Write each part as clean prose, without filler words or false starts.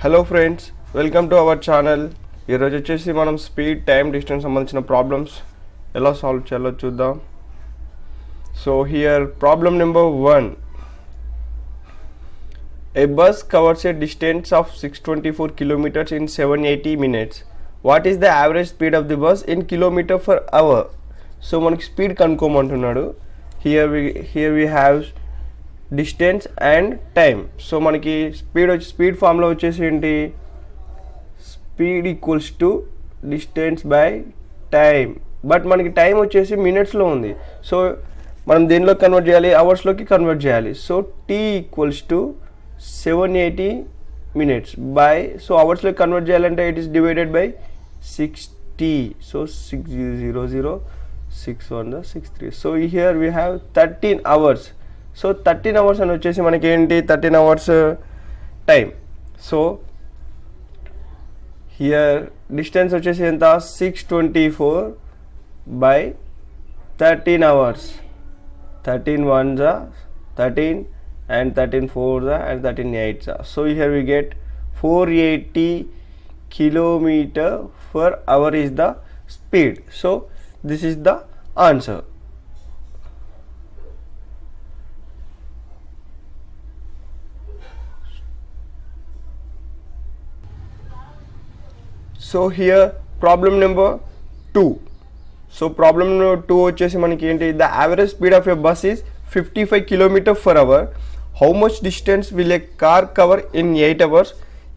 Hello friends, welcome to our channel. ఈరోజు వచ్చేసి మనం స్పీడ్, టైం, డిస్టెన్స్ సంబంధించిన ప్రాబ్లమ్స్ ఎలా సాల్వ్ చేయాలో చూద్దాం. So here problem number 1. A bus covers a distance of 624 kilometers in 780 minutes. What is the average speed of the bus in kilometer per hour? So మనకి speed కనుక్కోమంటున్నాడు. Here we have distance and time. So మనకి speed formula వచ్చేసి ఏంటి? Speed equals to distance by time. But మనకి time వచ్చేసి మినిట్స్లో ఉంది. So మనం దేనిలో కన్వర్ట్ చేయాలి? అవర్స్లోకి కన్వర్ట్ చేయాలి. So T equals to 780 minutes by, so అవర్స్లోకి కన్వర్ట్ చేయాలంటే it is divided by 60. So 600 6 so here we have 13 hours. So 13 hours అని వచ్చేసి మనకి ఏంటి? 13 hours time. So here distance వచ్చేసి ఎంత? 624 by 13 hours. 13 1s are 13 and 13 4s are and 13 8s are. So here we get 480 kilometer per hour is the speed. So this is the answer. So here problem number 2. So problem number 2 వచ్చేసి మనకి ఏంటి? The average speed of a bus is 55 km per hour. How much distance will a car cover in 8 hours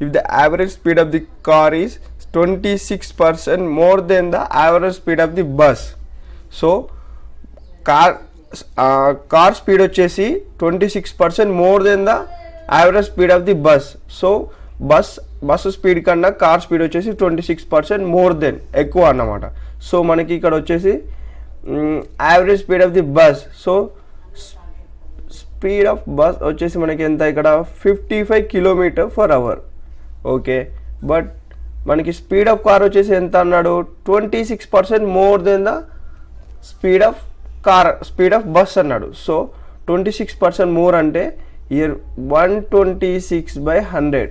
if the average speed of the car is 26% more than the average speed of the bus? So car speed వచ్చేసి 26% more than the average speed of the bus. So bus speed కన్నా car speed వచ్చేసి 26% more than, ఎక్కువ అన్నమాట. So మనకి ఇక్కడ వచ్చేసి average speed of the bus. So speed of bus వచ్చేసి మనకి ఎంత? ఇక్కడ 55 km/h. ఓకే, బట్ మనకి స్పీడ్ ఆఫ్ కార్ వచ్చేసి ఎంత అన్నాడు? 26% more than the speed of bus అన్నాడు. సో 26% మోర్ అంటే ఇయర్ 126/100.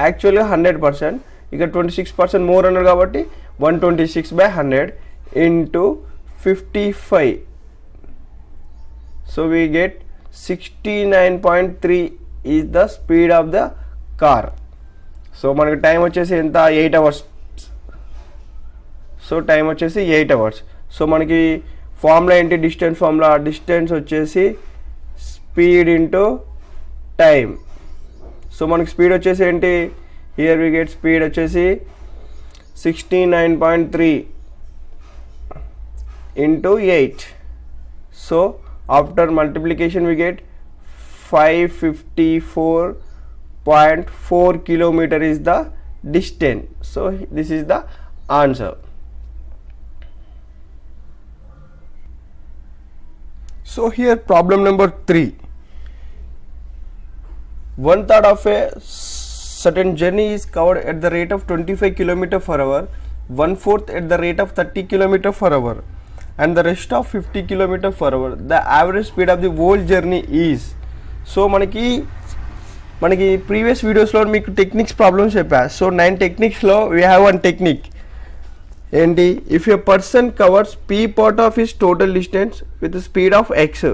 యాక్చువల్గా 100%, ఇక్కడ 26% మోర్ అన్నారు కాబట్టి 126/100 into 55. So we get 69.3 is the speed of the car. So మనకి టైం వచ్చేసి ఎంత? 8 hours. సో టైం వచ్చేసి 8 hours. సో మనకి ఫార్ములా ఏంటి? Distance formula. డిస్టెన్స్ వచ్చేసి స్పీడ్ ఇంటూ టైం. సో మనకి స్పీడ్ వచ్చేసి ఏంటి? హియర్ వి గెట్ స్పీడ్ వచ్చేసి 69.3 into 8. So after multiplication we get 554.4 km is the distance. So this is the answer. So here problem number 3. 1/3 of a certain journey is covered at the rate of 25 km/h, 1/4 at the rate of 30 km/h, and the rest of 50 km/h. The average speed of the whole journey is. So మనకి previous వీడియోస్లో మీకు techniques problems చెప్పా. So 9 టెక్నిక్స్లో we have 1 technique. ఏంటి? If a person covers P part of his total distance with speed of X,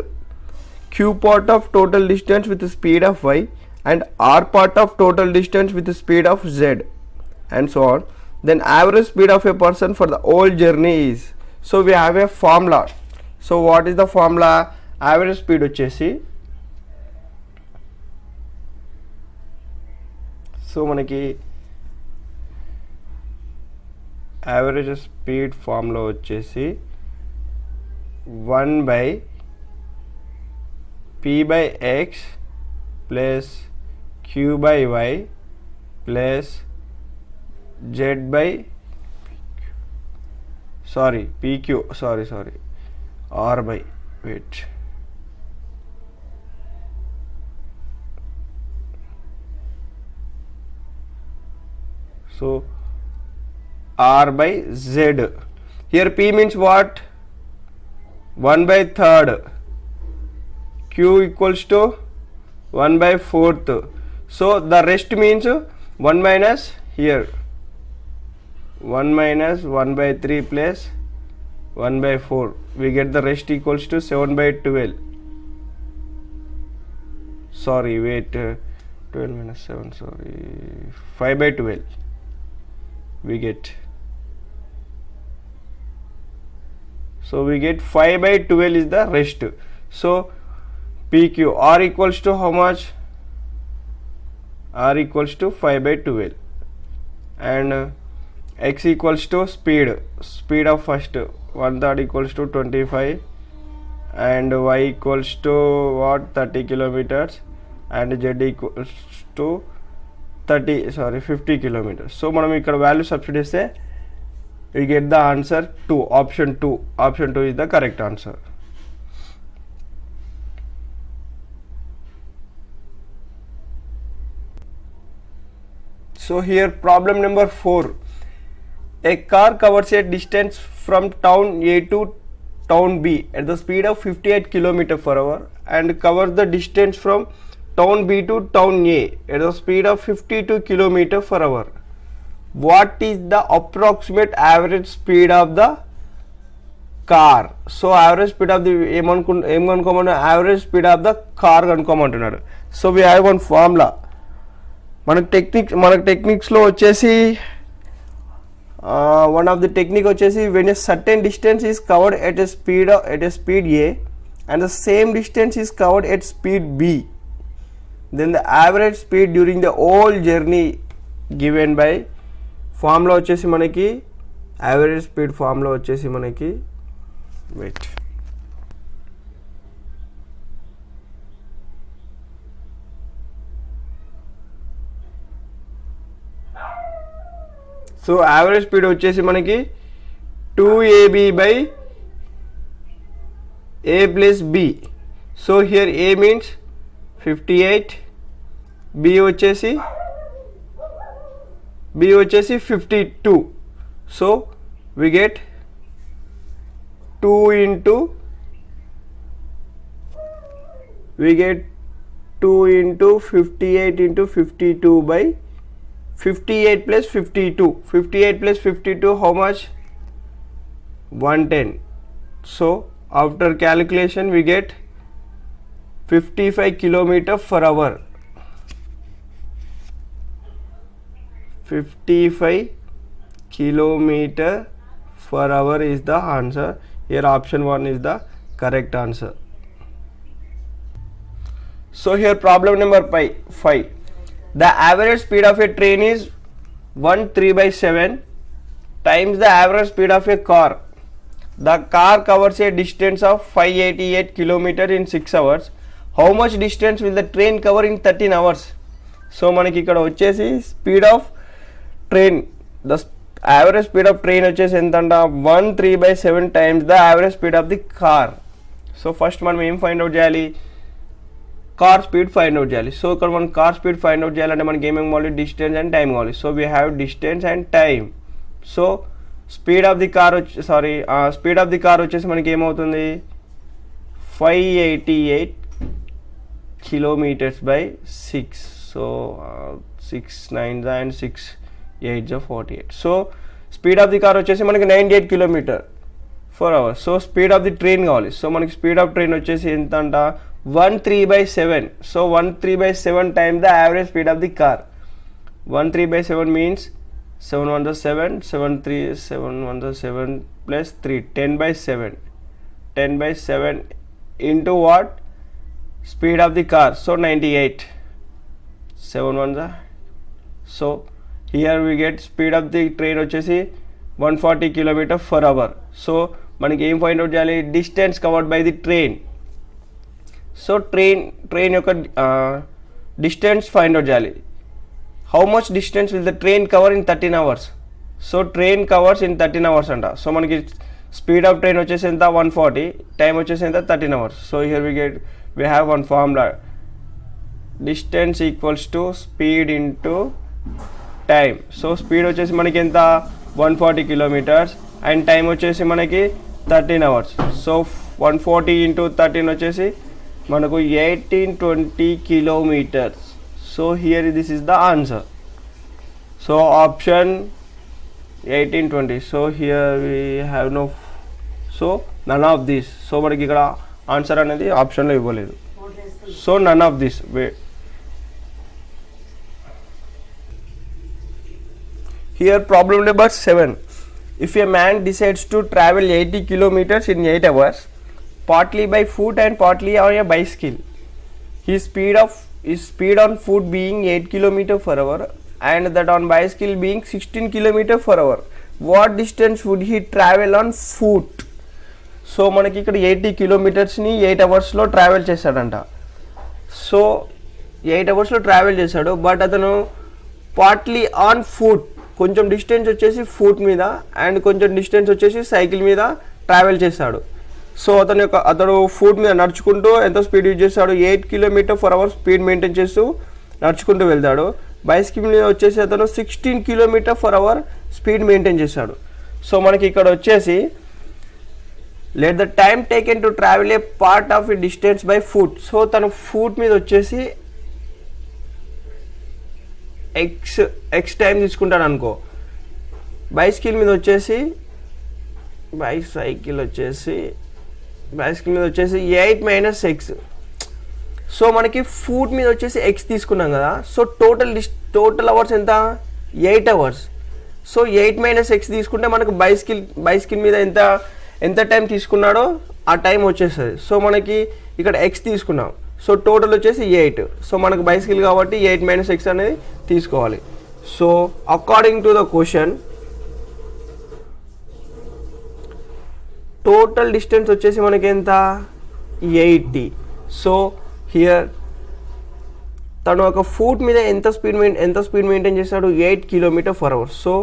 Q part of total distance with speed of Y, and r part of total distance with the speed of z, and so on, then average speed of a person for the whole journey is. So we have a formula. So what is the formula? Average speed వచ్చేసి, so మనకి average speed formula వచ్చేసి 1/p/x plus q/y plus pq r by wait so r by z. Here p means what? 1/3. q equals to 1/4. So the rest means 1 minus here 1 minus 1 by 3 plus 1 by 4, we get the rest equals to 7 by 12. Sorry, wait, 12 minus 7, sorry, 5 by 12 we get. So we get 5 by 12 is the rest. So PQ R equals to how much? R equals to 5 by 12, and X equals to speed of first 1/3 equals to 25, and Y equals to what, 30 kilometers, and Z equals to 50 kilometers. So మనం ఇక్కడ value substitute చేస్తే we get the answer 2, option 2. Option 2 is the correct answer. So here problem number 4. A car covers a distance from town A to town B at the speed of 58 km per hour and covers the distance from town B to town A at the speed of 52 km per hour. What is the approximate average speed of the car? So average speed of the average speed of the car కనుక్కోమంటున్నాడు. So we have one formula. మనకు టెక్నిక్స్లో వచ్చేసి one of the technique వచ్చేసి when a certain distance is covered at a speed A and the same distance is covered at speed B, then the average speed during the whole journey given by formula వచ్చేసి మనకి average speed formula వచ్చేసి మనకి wait so average speed వచ్చేసి మనకి 2AB by A plus B. So here A means 58, B వచ్చేసి 52. So we get 2 into 58 into 52 by 58 plus 52. 58 plus 52 how much? 110. So after calculation we get 55 kilometer per hour. 55 kilometer per hour is the answer. Here option 1 is the correct answer. So here problem number 5. The average speed of a train is 1/3/7 times the average speed of a car. The car covers a distance of 588 kilometers in 6 hours. How much distance will the train cover in 13 hours? So మనకి ఇక్కడ వచ్చేసి speed of train, the average speed of train వచ్చేసి ఎంత అంట 1/3/7 times the average speed of the car. So first మనం ఏం find out చేయాలి? Car speed find out చేయాలి. సో ఇక్కడ మనం కార్ స్పీడ్ ఫైండ్ అవుట్ చేయాలంటే మనకి ఏమేమి కావాలి? డిస్టెన్స్ అండ్ టైం కావాలి. So we have distance and time. So speed of the car speed of the car వచ్చేసి మనకి ఏమవుతుంది? 588 kilometers by 6. So 6 9s and 6 8s are 48. So speed of the car వచ్చేసి మనకి 98 km/h. So speed of the train కావాలి. So మనకి speed of train వచ్చేసి ఎంత అంట 1/3/7. So 1/3/7 times the average speed of the car. 1/3/7 means 7 1 7, 7 3 7 1 7 plus 3, 10/7. 10/7 into what? Speed of the car. So 98. 7 1. So here we get speed of the train వచ్చేసి 140 km/h. So మనకి ఏం find out చేయాలి? Distance covered by the train. So train యొక్క distance find out చేయాలి. How much distance will the train cover in 13 hours? So train covers in 13 hours అంట. So మనకి speed of train వచ్చేసి ఎంత 140, time వచ్చేసి ఎంత 13 hours. So here we have one formula, distance equals to speed into time. So speed వచ్చేసి మనకి ఎంత 140 kilometers and time వచ్చేసి మనకి 13 hours. సో 140 into 13 వచ్చేసి మనకు 1820 kilometers. So here this is the answer. So option 1820. So here we have no, so none of this. So మనకి ఇక్కడ answer అనేది ఆప్షన్లో ఇవ్వలేదు. So none of this. Here problem number 7. If a man decides to travel 80 kilometers in 8 hours, partly by foot and partly on a bicycle, his speed on foot being 8 kilometers per hour and that on bicycle being 16 kilometers per hour, what distance would he travel on foot? So మనకి ఇక్కడ 80 కిలోమీటర్స్ని 8 అవర్స్లో travel చేశాడంట. So 8 అవర్స్లో travel చేశాడు, but అతను partly on foot, కొంచెం distance వచ్చేసి foot మీద అండ్ కొంచెం డిస్టెన్స్ వచ్చేసి సైకిల్ మీద ట్రావెల్ చేశాడు. సో అతడు ఫుట్ మీద నడుచుకుంటూ ఎంత స్పీడ్ యూజ్ చేస్తాడు, 8 kilometer per hour speed maintain చేస్తూ నడుచుకుంటూ వెళ్తాడు. బైసికల్ మీద వచ్చేసి అతను 16 kilometer per hour speed maintain చేశాడు. సో మనకి ఇక్కడ వచ్చేసి let the time taken to travel a part of a distance by foot. So తను ఫుట్ మీద వచ్చేసి ఎక్స్ టైం తీసుకుంటాడు అనుకో. బైసికల్ మీద వచ్చేసి 8 మైనస్ ఎక్స్. సో మనకి ఫుట్ మీద వచ్చేసి ఎక్స్ తీసుకున్నాం కదా. సో టోటల్ అవర్స్ ఎంత, 8 అవర్స్. సో 8 మైనస్ ఎక్స్ తీసుకుంటే మనకు బైసికల్ మీద ఎంత టైం తీసుకున్నాడో ఆ టైం వచ్చేస్తుంది. సో మనకి ఇక్కడ ఎక్స్ తీసుకున్నాం, సో టోటల్ వచ్చేసి 8. సో మనకు బైసికల్ కాబట్టి 8 మైనస్ ఎక్స్ అనేది తీసుకోవాలి. So according to the question total distance వచ్చేసి మనకి ఎంత, 80. సో హియర్ తను ఒక ఫుట్ మీద ఎంత స్పీడ్ మెయింటైన్ చేస్తాడు, 8 kilometer per hour. So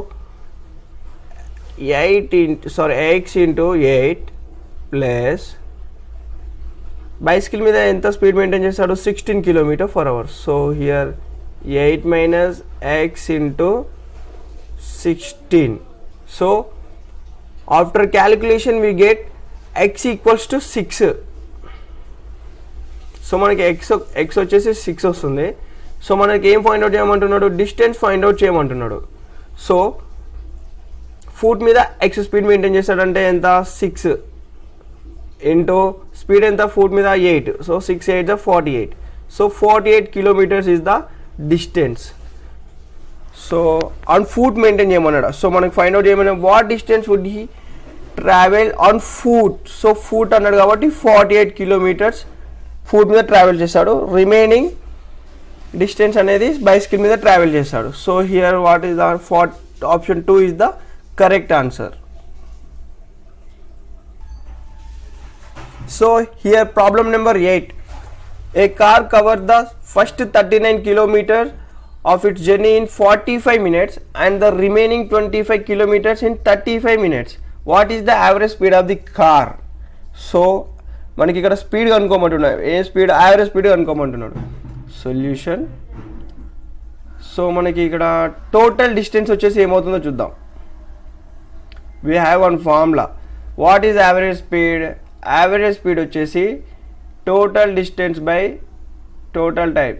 X into 8 plus bicycle మీద ఎంత స్పీడ్ మెయింటైన్ చేస్తాడు, 16 kilometer per hour. So here 8 minus X into 16. So after calculation we get X equals to 6. So మనకి X వచ్చేసి 6 వస్తుంది. So మనకి ఏం find out చేయమంటున్నాడు, distance find out చేయమంటున్నాడు. సో ఫుట్ మీద ఎక్స్ స్పీడ్ మెయింటైన్ చేస్తాడంటే ఎంత, 6 ఇంటూ స్పీడ్ ఎంత, ఫుట్ మీద 8. So 6 8 48. So 48 kilometers is the distance. So on foot maintain చేయమన్నాడు. సో మనకి ఫైండ్ అవుట్ చేయమన్నా what distance would he travel on foot. So foot అన్నాడు కాబట్టి 48 కిలోమీటర్స్ ఫుట్ మీద ట్రావెల్ చేస్తాడు. రిమైనింగ్ డిస్టెన్స్ అనేది బైసికల్ మీద ట్రావెల్ చేస్తాడు. So here what is the option 2 is the correct answer. So here problem number 8. A car covered the first 39 kilometers of its journey in 45 minutes and the remaining 25 kilometers in 35 minutes. What is the average speed of the car? So మనకి ఇక్కడ speed కనుక్కోమంటున్నాడు. ఏ speed, average speed కనుక్కోమంటున్నాడు. Solution. So మనకి ఇక్కడ total distance వచ్చేసి ఏమవుతుందో చూద్దాం. We have one formula. What is average speed? Average speed వచ్చేసి total distance by total time.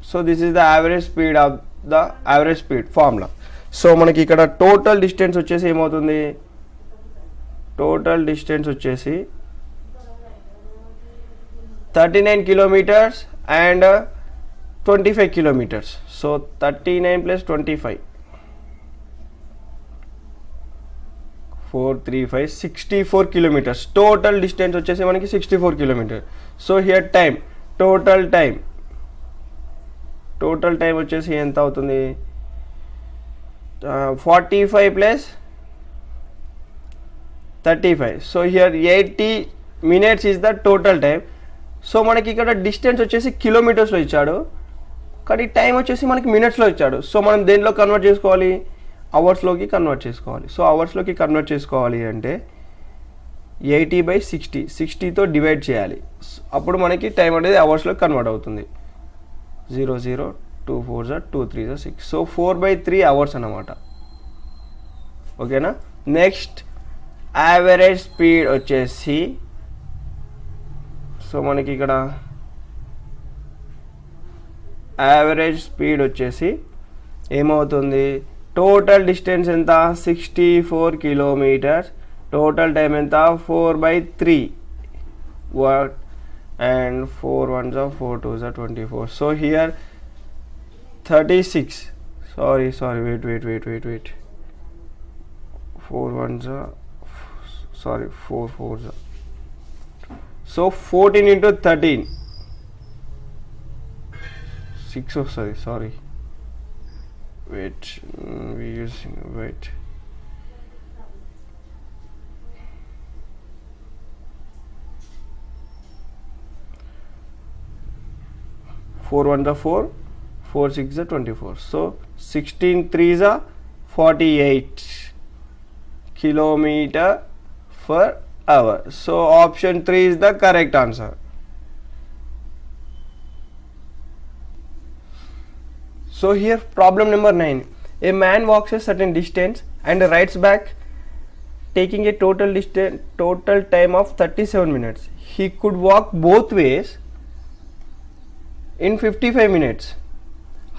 So this is the average speed of the average speed formula. So మనకి ఇక్కడ total distance వచ్చేసి ఏమవుతుంది, total distance వచ్చేసి 39 కిలోమీటర్స్ and 25 kilometers. So 39 plus 25 4 3 5 64 kilometers. Total distance వచ్చేసి మనకి 64 kilometer. So here time, total time వచ్చేసి ఎంత అవుతుంది, 45 plus 35. So here 80 minutes is the total time. So మనకి ఇక్కడ డిస్టెన్స్ వచ్చేసి కిలోమీటర్స్లో ఇచ్చాడు, కానీ టైం వచ్చేసి మనకి మినిట్స్లో ఇచ్చాడు. సో మనం దేంట్లో కన్వర్ట్ చేసుకోవాలి, అవర్స్లోకి కన్వర్ట్ చేసుకోవాలి. సో అవర్స్లోకి కన్వర్ట్ చేసుకోవాలి అంటే 80/60, 60తో డివైడ్ చేయాలి. అప్పుడు మనకి టైం అనేది అవర్స్లోకి కన్వర్ట్ అవుతుంది. 0 0 2 4 2 3 6. సో 4/3 అవర్స్ అన్నమాట. ఓకేనా. నెక్స్ట్ యావరేజ్ స్పీడ్ వచ్చేసి, సో మనకి ఇక్కడ యావరేజ్ స్పీడ్ వచ్చేసి ఏమవుతుంది, టోటల్ డిస్టెన్స్ ఎంత 64 కిలోమీటర్స్, టోటల్ టైం ఎంత 4/3 what and 4 1s are 4 2s are 24. So here 36, sorry wait 4 1s are sorry 4 4s are, so 14 into 13 6 oh sorry wait we using wait 4 1s are 4, 4 6s are 24. So 16 3s are 48 kilometer per hour. So option 3 is the correct answer. So here problem number 9. A man walks a certain distance and rides back taking a total time of 37 minutes. He could walk both ways in 55 minutes.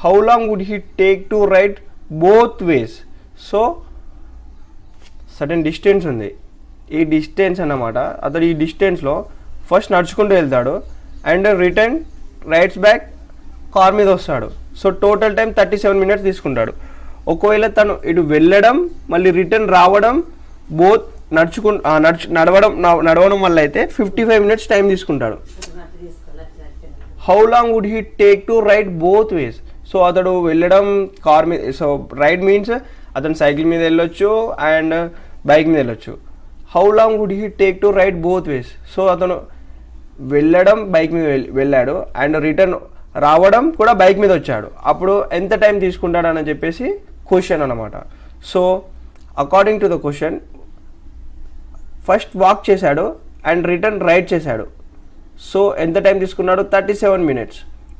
How long would he take to ride both ways? So certain distance ఉంది, ఈ distance అన్నమాట. అతడు ఈ డిస్టెన్స్లో first నడుచుకుంటూ వెళ్తాడు and return rides back car మీద వస్తాడు. సో టోటల్ టైం 37 minutes తీసుకుంటాడు. ఒకవేళ తను ఇటు వెళ్ళడం మళ్ళీ రిటర్న్ రావడం బోత్ నడవడం వల్ల అయితే 55 minutes టైం తీసుకుంటాడు. How long would he take to ride both ways? So అతడు వెళ్ళడం కార్ మీద, సో రైడ్ మీన్స్ అతను సైకిల్ మీద వెళ్ళొచ్చు అండ్ బైక్ మీద వెళ్ళొచ్చు. How long would he take to ride both ways? So అతను వెళ్ళడం బైక్ మీద వెళ్ళాడు అండ్ రిటర్న్ రావడం కూడా బైక్ మీద వచ్చాడు, అప్పుడు ఎంత టైం తీసుకుంటాడు అని చెప్పేసి క్వశ్చన్ అనమాట. So according to the question first walk చేశాడు అండ్ రిటర్న్ రైడ్ చేశాడు. సో ఎంత టైం తీసుకున్నాడు? 37 minutes.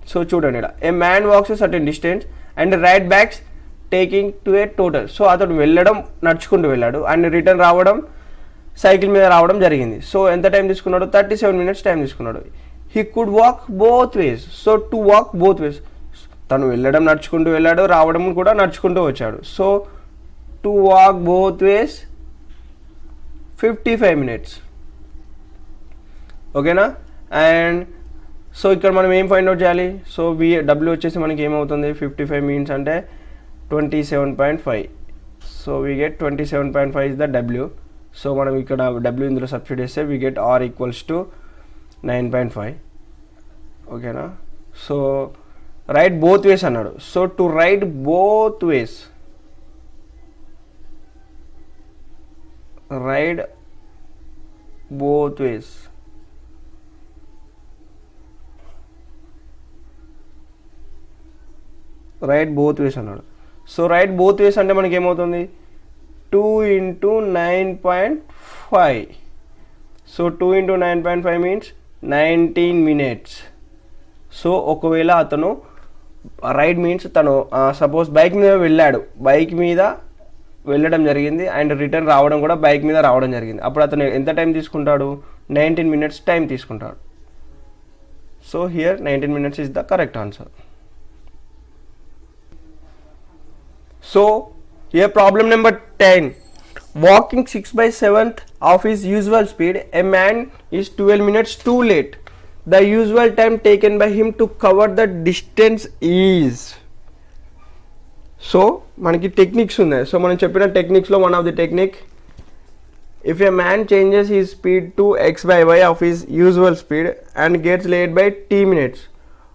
సో చూడండి ఇక్కడ, a man walks certain distance and ride backs taking to a total. So అతడు వెళ్ళడం నడుచుకుంటూ వెళ్ళాడు అండ్ రిటర్న్ రావడం సైకిల్ మీద రావడం జరిగింది. సో ఎంత టైం తీసుకున్నాడు? 37 minutes టైం తీసుకున్నాడు. He could walk both ways. So to walk both ways, తను వెళ్ళడం నడుచుకుంటూ వెళ్ళాడు, రావడం కూడా నడుచుకుంటూ వచ్చాడు. So to walk both ways 55 minutes. ఓకేనా? అండ్ సో ఇక్కడ మనం ఏం ఫైండ్ అవుట్ చేయాలి? సో డబ్ల్యూ వచ్చేసి మనకి ఏమవుతుంది, 55 means అంటే 27.5. So we get 27.5 is the W. So మనం ఇక్కడ డబ్ల్యూ ఇందులో సబ్స్టిట్యూట్ చేస్తే we get R equals to 9.5. ఓకేనా? సో రైడ్ బోత్ వేస్ అన్నాడు. So to ride both ways, ride both ways, ride both ways అన్నాడు. సో రైడ్ బోత్ వేస్ అంటే మనకి ఏమవుతుంది, 2 into 9.5. So 2 into 9.5 means 19 minutes. So ఒకవేళ అతను రైడ్ మీన్స్ తను suppose bike మీద వెళ్ళాడు, బైక్ మీద వెళ్ళడం జరిగింది అండ్ రిటర్న్ రావడం కూడా బైక్ మీద రావడం జరిగింది, అప్పుడు అతను ఎంత టైం తీసుకుంటాడు? 19 minutes టైం తీసుకుంటాడు. So here 19 minutes is the correct answer. So here problem number 10. Walking 6/7 of his usual speed, a man is 12 minutes too late. The usual time taken by him to cover the distance is. So మనకి techniques ఉన్నాయి. So మనం చెప్పిన టెక్నిక్స్లో one of the technique, if a man changes his speed to x/y of his usual speed and gets late by t minutes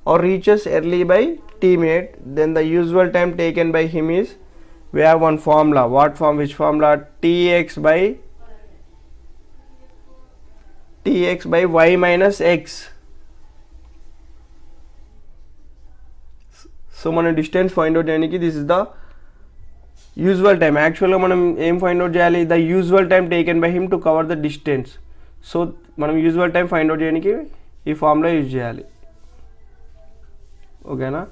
or reaches early by t minute, then the usual time taken by him is, we have one formula. What form? Which formula? tx by y minus x. So మనం distance find out చేయడానికి this is the usual time. యాక్చువల్గా మనం ఏం find out చేయాలి? The usual time taken by him to cover the distance. So మనం usual time find out చేయడానికి ఈ formula use చేయాలి. ఓకేనా?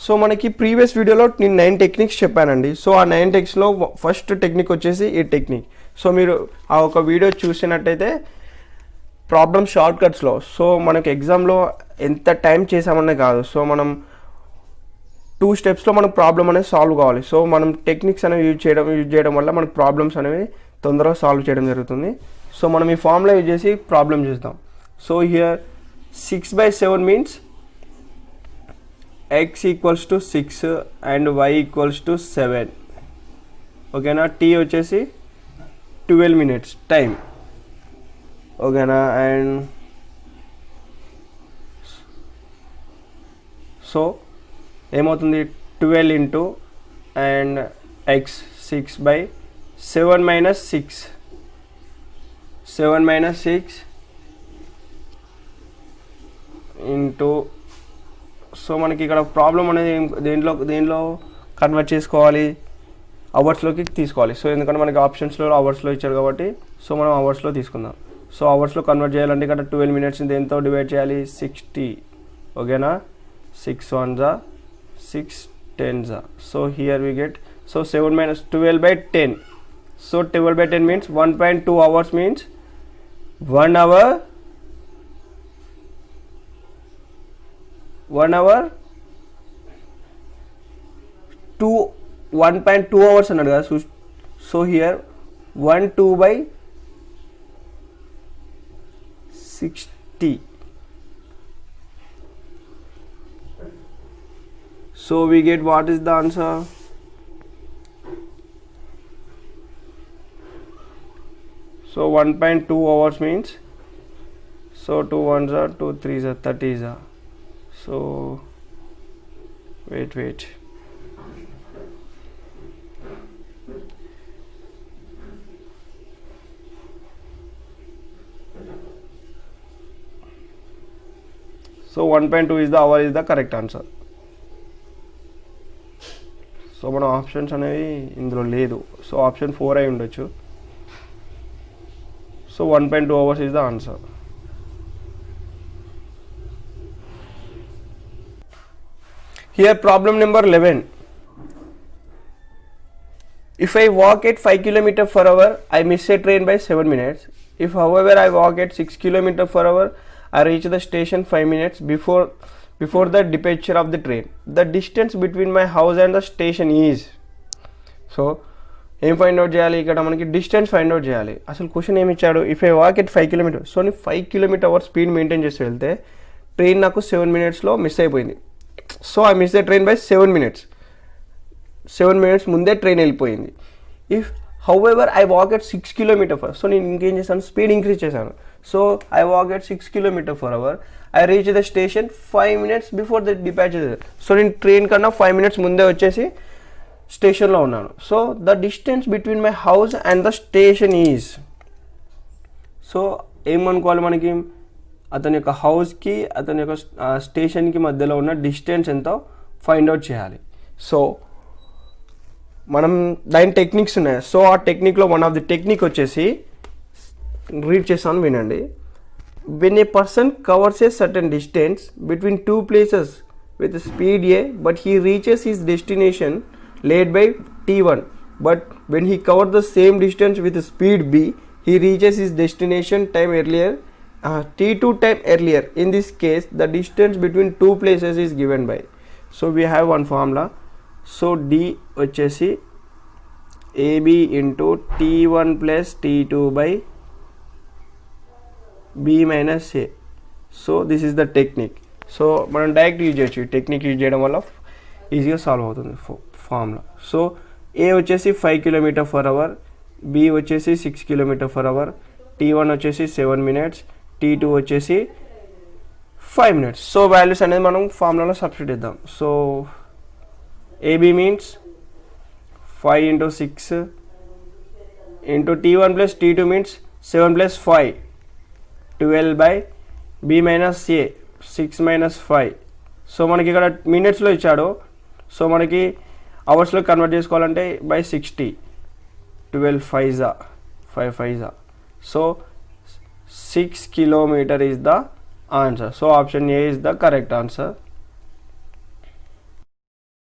సో మనకి ప్రీవియస్ వీడియోలో నేను 9 టెక్నిక్స్ చెప్పానండి. సో ఆ 9 టెక్నిక్స్లో ఫస్ట్ టెక్నిక్ వచ్చేసి ఈ టెక్నిక్. సో మీరు ఆ ఒక వీడియో చూసినట్టయితే ప్రాబ్లమ్ షార్ట్ కట్స్లో, సో మనకి ఎగ్జామ్లో ఎంత టైం చేసామనే కాదు, సో మనం 2 స్టెప్స్లో మనకు ప్రాబ్లం అనేది సాల్వ్ కావాలి. సో మనం టెక్నిక్స్ అనేవి యూజ్ చేయడం వల్ల మనకు ప్రాబ్లమ్స్ అనేవి తొందరగా సాల్వ్ చేయడం జరుగుతుంది. సో మనం ఈ ఫార్ములా యూజ్ చేసి ప్రాబ్లం చేద్దాం. So here 6/7 means x equals to 6 and y equals to 7. ఓకేనా. t వచ్చేసి 12 minutes టైం. ఓకేనా. అండ్ సో ఏమవుతుంది 12 into and x 6/7 minus 6 into. So మనకి ఇక్కడ ప్రాబ్లం అనేది దేంట్లో కన్వర్ట్ చేసుకోవాలి, అవర్స్లోకి తీసుకోవాలి. సో ఎందుకంటే మనకి ఆప్షన్స్లో అవర్స్లో ఇచ్చారు కాబట్టి సో మనం అవర్స్లో తీసుకుందాం. సో అవర్స్లో కన్వర్ట్ చేయాలంటే ఇక్కడ 12 minutes దేంతో డివైడ్ చేయాలి 60. ఓకేనా. 6 1s 6 10s. So here we get so 7 minus 12/10. So 12/10 means 1.2 hours means 1 hour 1.2 hours అన్నాడు కదా. So here 12/60. So we get what is the answer? So 1.2 hours means so 2 1s 2 3s 30s. So wait. So 1.2 is the hour is the correct answer. So మన options అనేవి ఇందులో లేదు. So option 4 అయి ఉండొచ్చు. So 1.2 hours is the answer. Here problem number 11. If I walk at 5 km/h, I miss a train by 7 minutes. If however I walk at 6 km/h, I reach the station 5 minutes before the departure of the train. The distance between my house and the station is. So ఏం find out చేయాలి ఇక్కడ మనకి distance find out చేయాలి. అసలు question ఏమి ఇచ్చాడు, if I walk at 5 km. So నేను 5 km/h speed maintain చేసి వెళ్తే ట్రైన్ నాకు 7 minutesలో మిస్ అయిపోయింది. So I miss the train by 7 minutes. 7 minutes ముందే ట్రైన్ వెళ్ళిపోయింది. If however I walk at 6 km/h. So నేను ఇంకేం చేశాను, స్పీడ్ ఇంక్రీజ్ చేశాను. So I walk at 6 km/h. I reach the station 5 minutes before the departure. So నేను train కన్నా 5 minutes ముందే వచ్చేసి స్టేషన్లో ఉన్నాను. So the distance between my house and the station is. So ఏమనుకోవాలి మనకి, అతని యొక్క హౌస్కి అతని యొక్క స్టేషన్కి మధ్యలో ఉన్న డిస్టెన్స్ ఎంతో ఫైండ్ అవుట్ చేయాలి. సో మనం దాని టెక్నిక్స్ ఉన్నాయి. సో ఆ టెక్నిక్లో వన్ ఆఫ్ ది టెక్నిక్ వచ్చేసి రీడ్ చేస్తాను వినండి. When a person covers a certain distance between two places with speed A, but he reaches his destination late by t1, but when he covers the same distance with speed B, he reaches his destination time earlier, t2 time earlier. In this case, the distance between two places is given by. So we have one formula. So D vachesi AB into t1 plus t2 by B minus A. So this is the technique. So మనం direct use చేయొచ్చు. Technique use చేయడం వల్ల ఈజీగా solve అవుతుంది formula. So ఏ వచ్చేసి 5 km/h, B వచ్చేసి 6 km/h, t1 వచ్చేసి 7 minutes, t2 వచ్చేసి 5 minutes. సో వాల్యూస్ అనేది మనం ఫార్ములాలో సబ్స్టిట్యూట్ చేద్దాం. So AB means 5 into 6 into t1 plus t2 means 7 plus 5, 12 by b minus a, 6 minus 5. So మనకి ఇక్కడ మినిట్స్లో ఇచ్చాడు. సో మనకి అవర్స్లో కన్వర్ట్ చేసుకోవాలంటే by 60, 12 5s 5 5s. So 6 km is the answer. So option A is the correct answer.